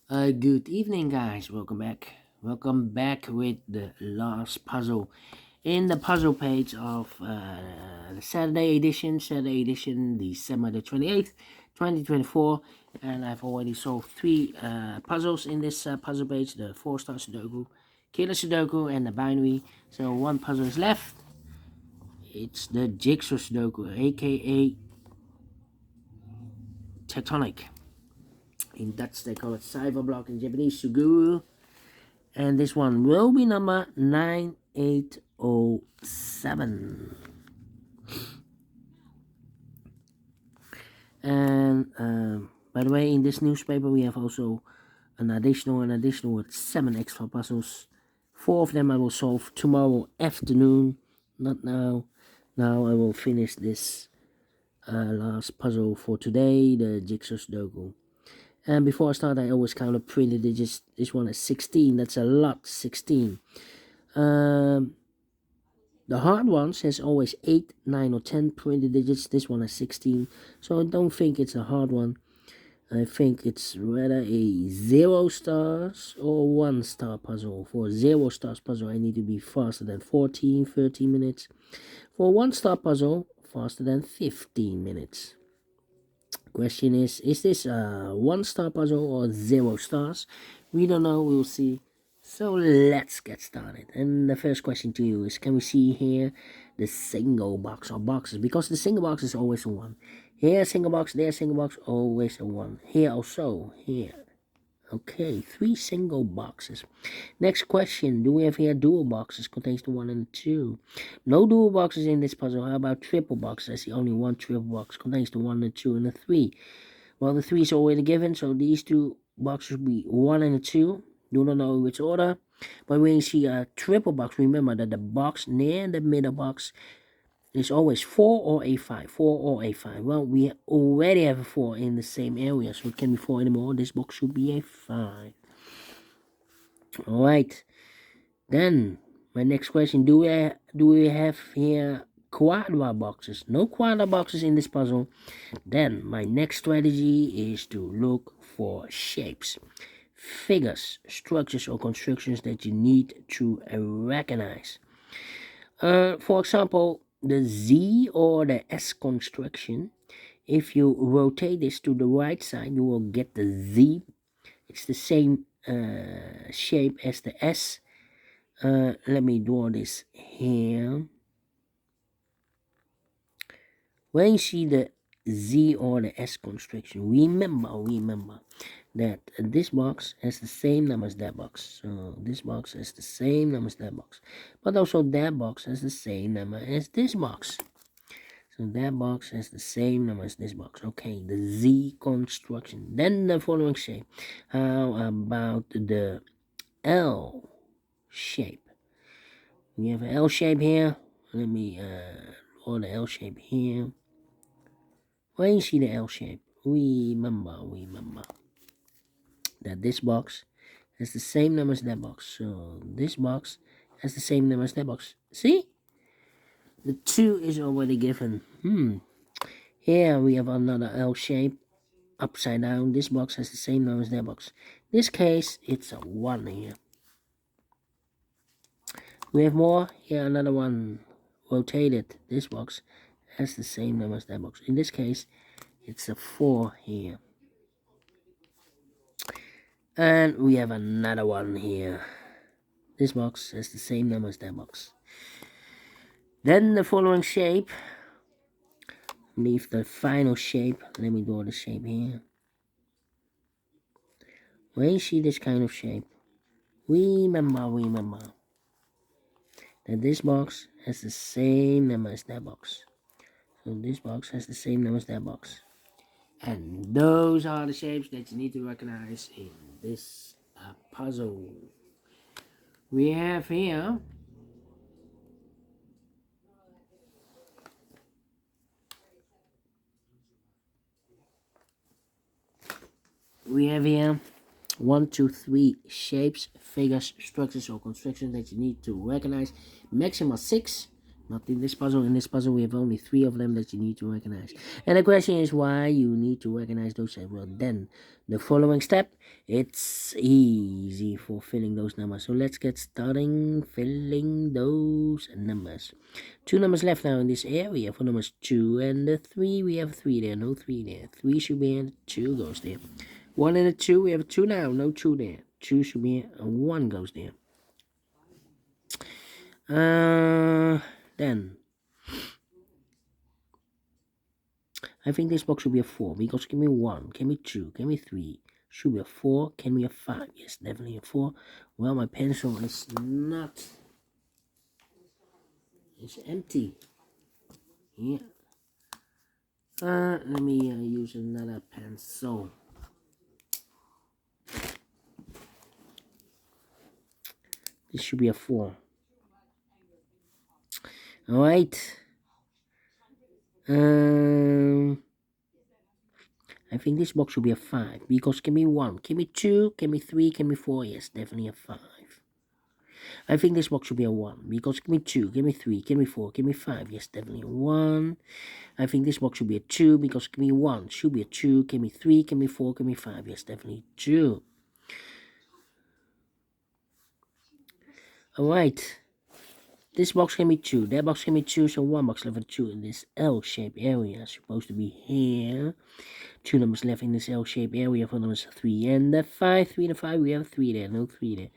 Good evening, guys. Welcome back. Welcome back with the last puzzle in the puzzle page of the Saturday edition, December the 28th, 2024. And I've already solved three puzzles in this puzzle page, the 4-star Sudoku, Killer Sudoku, and the binary. So one puzzle is left. It's the Jigsaw Sudoku, aka Tectonic. In Dutch, they call it Cyber Block. In Japanese, Suguru. And this one will be number 9807. And by the way, in this newspaper we have also an additional with 7 extra puzzles. 4 of them I will solve tomorrow afternoon, not now. Now I will finish this last puzzle for today, the Jigsaw Sudoku. And before I start, I always count up printed digits. This one is 16. That's a lot, 16. The hard ones has always 8, 9, or 10 printed digits. This one has 16. So I don't think it's a hard one. I think it's rather a 0 stars or 1 star puzzle. For a 0 stars puzzle, I need to be faster than 14, 13 minutes. For a 1 star puzzle, faster than 15 minutes. Question is this a 1 star puzzle or 0 stars? We don't know, we'll see. So let's get started. And the first question to you is, can we see here the single box or boxes? Because the single box is always a 1. Here single box, there single box, always a 1. Here also, here. Okay, 3 single boxes. Next question, do we have here dual boxes? Contains the 1 and the 2. No dual boxes in this puzzle. How about triple boxes? I see only 1 triple box. Contains the 1 and the 2 and the 3. Well, the 3 is already given, so these 2 boxes will be 1 and a 2. Do not know which order. But when you see a triple box, remember that the box near the middle box is always 4 or a 5. 4 or a 5. Well, we already have a 4 in the same area, so it can't be 4 anymore. This box should be a 5. Alright. Then, my next question, do we have here quadra boxes? No quadra boxes in this puzzle. Then, my next strategy is to look for shapes, figures, structures, or constructions that you need to recognize. For example, the Z or the S construction, if you rotate this to the right side, you will get the Z. It's the same shape as the S. Let me draw this here. When you see the Z or the S construction, remember that this box has the same number as that box. So this box has the same number as that box. But also that box has the same number as this box. So that box has the same number as this box. Okay, the Z construction. Then the following shape. How about the L shape? We have an L shape here. Let me draw the L shape here. When you see the L shape, remember that this box has the same number as that box. So this box has the same number as that box. See? The 2 is already given. Here we have another L shape. Upside down. This box has the same number as that box. In this case, it's a 1 here. We have more. Here another one rotated. This box has the same number as that box. In this case, it's a 4 here. And we have another one here. This box has the same number as that box. Then the following shape. Leave the final shape. Let me draw the shape here. When you see this kind of shape, remember that this box has the same number as that box. So this box has the same number as that box. And those are the shapes that you need to recognize in this puzzle. We have here one, two, three shapes, figures, structures, or constructions that you need to recognize. Maximum 6. Not in this puzzle. In this puzzle, we have only 3 of them that you need to recognize. And the question is why you need to recognize those. Well, then the following step, it's easy for filling those numbers. So let's get starting filling those numbers. 2 numbers left now in this area for numbers 2 and the 3. We have 3 there, no 3 there. 3 should be here, 2 goes there. 1 and a 2, we have 2 now, no 2 there. 2 should be here, and 1 goes there. Then I think this box should be a 4 because give me 1, give me 2, give me 3. Should be a 4, can be a 5. Yes, definitely a 4. Well, my pencil is not. It's empty. Yeah. Let me use another pencil. This should be a 4. Alright. I think this box should be a 5 because give me 1, give me 2, give me 3, give me 4. Yes, definitely a 5. I think this box should be a 1 because give me 2, give me 3, give me 4, give me 5. Yes, definitely a 1. I think this box should be a 2 because give me 1 should be a 2, give me 3, give me 4, give me 5. Yes, definitely 2. Alright. This box can be 2, that box can be 2, so 1 box left for 2 in this L-shaped area. Supposed to be here. 2 numbers left in this L-shaped area for numbers 3 and the 5. 3 and 5, we have 3 there, no 3 there.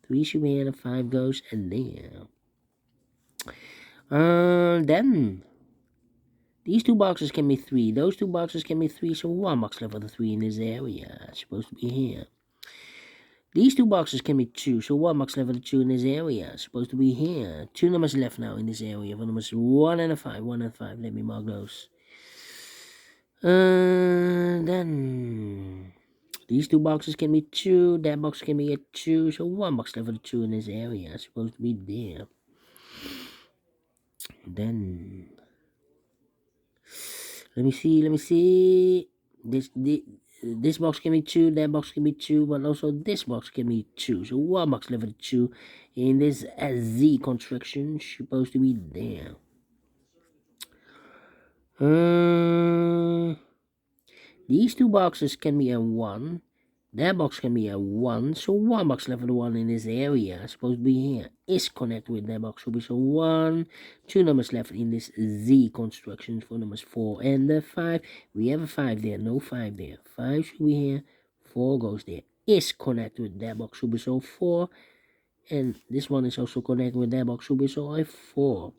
3 should be here, the 5 goes, and there. Then these 2 boxes can be 3. Those 2 boxes can be 3, so 1 box left for the 3 in this area. It's supposed to be here. These 2 boxes can be 2, so 1 box left for the 2 in this area. It's supposed to be here. 2 numbers left now in this area for numbers 1 and a 5. 1 and 5. Let me mark those. Then these 2 boxes can be 2. That box can be a 2, so 1 box left for the 2 in this area. It's supposed to be there. Then let me see. This box can be 2, that box can be 2, but also this box can be 2. So 1 box left for the 2 in this Z construction supposed to be there. These 2 boxes can be a 1. That box can be a 1, so 1 box left for the 1 in this area, supposed to be here, is connected with that box, so be so 1. 2 numbers left in this Z construction for numbers 4 and the 5. We have a 5 there, no 5 there. 5 should be here, 4 goes there, is connected with that box, so be so 4. And this one is also connected with that box, so be so I 4.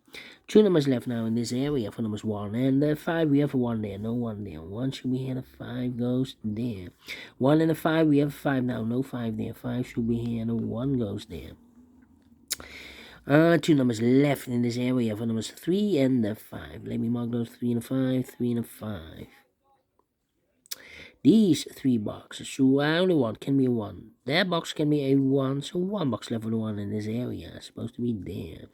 2 numbers left now in this area for numbers 1 and the 5. We have a 1 there, no 1 there. 1 should be here, the 5 goes there. 1 and a 5, we have 5 now, no 5 there. 5 should be here, the 1 goes there. 2 numbers left in this area for numbers 3 and the 5. Let me mark those 3 and a 5, 3 and a 5. These 3 boxes, so only 1 can be a 1. That box can be a 1, so 1 box left for the 1 in this area. It's supposed to be there.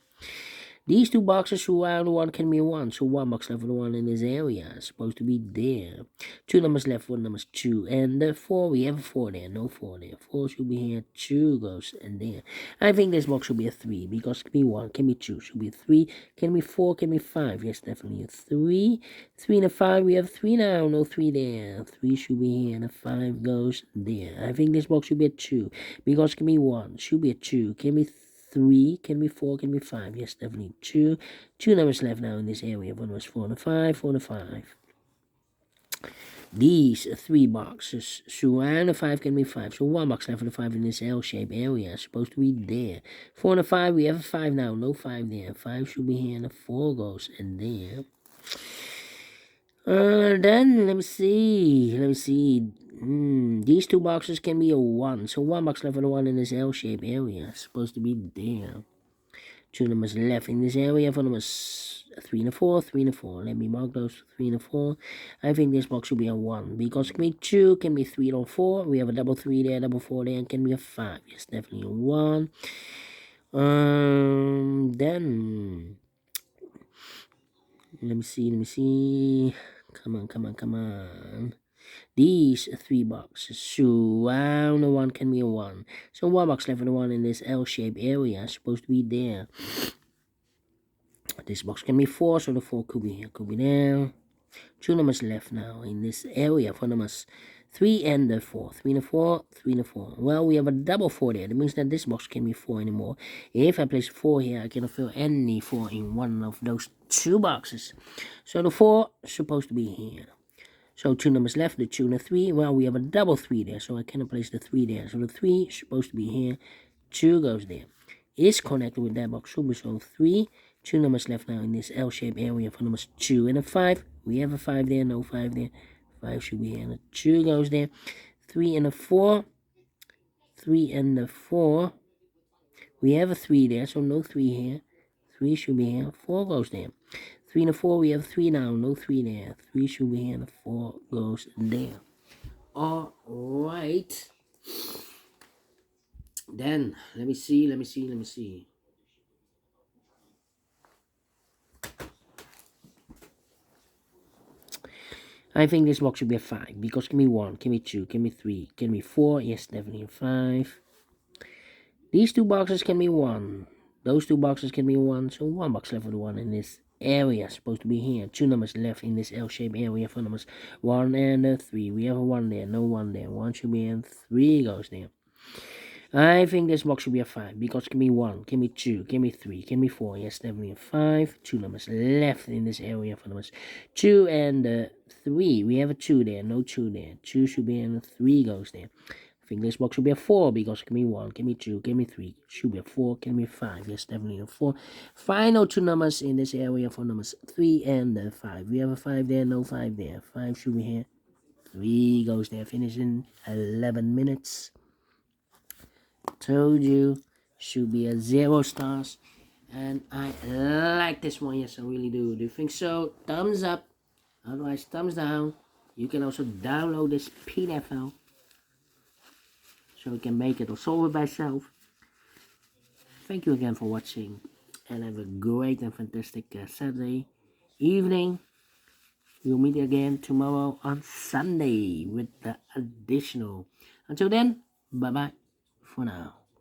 These 2 boxes, so only 1 can be a 1, so 1 box left for the 1 in this area. It's supposed to be there. 2 numbers left for numbers 2 and the 4. We have a 4 there, no 4 there. 4 should be here, 2 goes in there. I think this box should be a 3 because it can be 1, can be 2, should be 3, can be 4, can be 5. Yes, definitely a 3. 3 and a 5, we have 3 now, no 3 there. 3 should be here, and a 5 goes there. I think this box should be a 2 because it can be 1, should be a 2, can be 3, can be 4, can be 5. Yes, definitely 2. 2 numbers left now in this area. 1 was 4 and a 5, 4 and a 5. These 3 boxes, so and a 5 can be 5. So 1 box left for the 5 in this L-shaped area. It's supposed to be there. 4 and a 5, we have a 5 now. No 5 there. 5 should be here and a 4 goes in there. Then let me see. These 2 boxes can be a 1. So 1 box left for the 1 in this L-shaped area. It's supposed to be there. 2 numbers left in this area for numbers 3 and a 4, 3 and a 4. Let me mark those 3 and a 4. I think this box should be a 1 because it can be 2, can be 3 or 4. We have a double 3 there, double 4 there, and can be a 5. Yes, definitely a 1. Then let me see. Come on. These 3 boxes, so round the 1 can be a 1. So 1 box left for the 1 in this L-shaped area is supposed to be there. This box can be 4, so the 4 could be here, could be there. 2 numbers left now in this area for numbers 3 and the 4. 3 and the 4, 3 and the 4. Well, we have a double 4 there. That means that this box can't be 4 anymore. If I place 4 here, I cannot fill any 4 in one of those 2 boxes. So the 4 is supposed to be here. So 2 numbers left, the 2 and the 3. Well, we have a double 3 there, so I cannot place the 3 there. So the 3 is supposed to be here. 2 goes there. Is connected with that box. So 3. 2 numbers left now in this L-shaped area for numbers 2 and a 5. We have a 5 there, no 5 there. 5 should be here, and a 2 goes there. 3 and a 4. 3 and a 4. We have a 3 there, so no 3 here. 3 should be here. 4 goes there. 3 and a 4, we have 3 now, no 3 there. 3 should be here, and a 4 goes there. Alright. Then, let me see. I think this box should be a 5, because give me 1, give me 2, give me 3, give me 4, yes, definitely a 5. These 2 boxes can be 1. Those 2 boxes can be 1, so 1 box left with 1 in this area, supposed to be here. 2 numbers left in this L-shaped area for numbers 1 and 3. We have a 1 there, no 1 there. 1 should be in, 3 goes there. I think this box should be a 5, because give me 1, give me 2, give me 3, give me 4, yes, definitely a 5. 2 numbers left in this area for numbers 2 and 3. We have a 2 there, no 2 there. 2 should be in, 3 goes there. I think this box should be a 4, because give me 1, give me 2, give me 3, should be a 4, give me 5, yes, definitely a 4. Final 2 numbers in this area for numbers 3 and 5. We have a 5 there, no 5 there. 5 should be here, 3 goes there, finish in 11 minutes. Told you, should be a 0 stars, and I like this one. Yes, I really do. Do you think so? Thumbs up, otherwise thumbs down. You can also download this PDF file so you can make it or solve it by yourself. Thank you again for watching, and have a great and fantastic Saturday evening. We'll meet again tomorrow on Sunday with the additional. Until then, bye bye for now.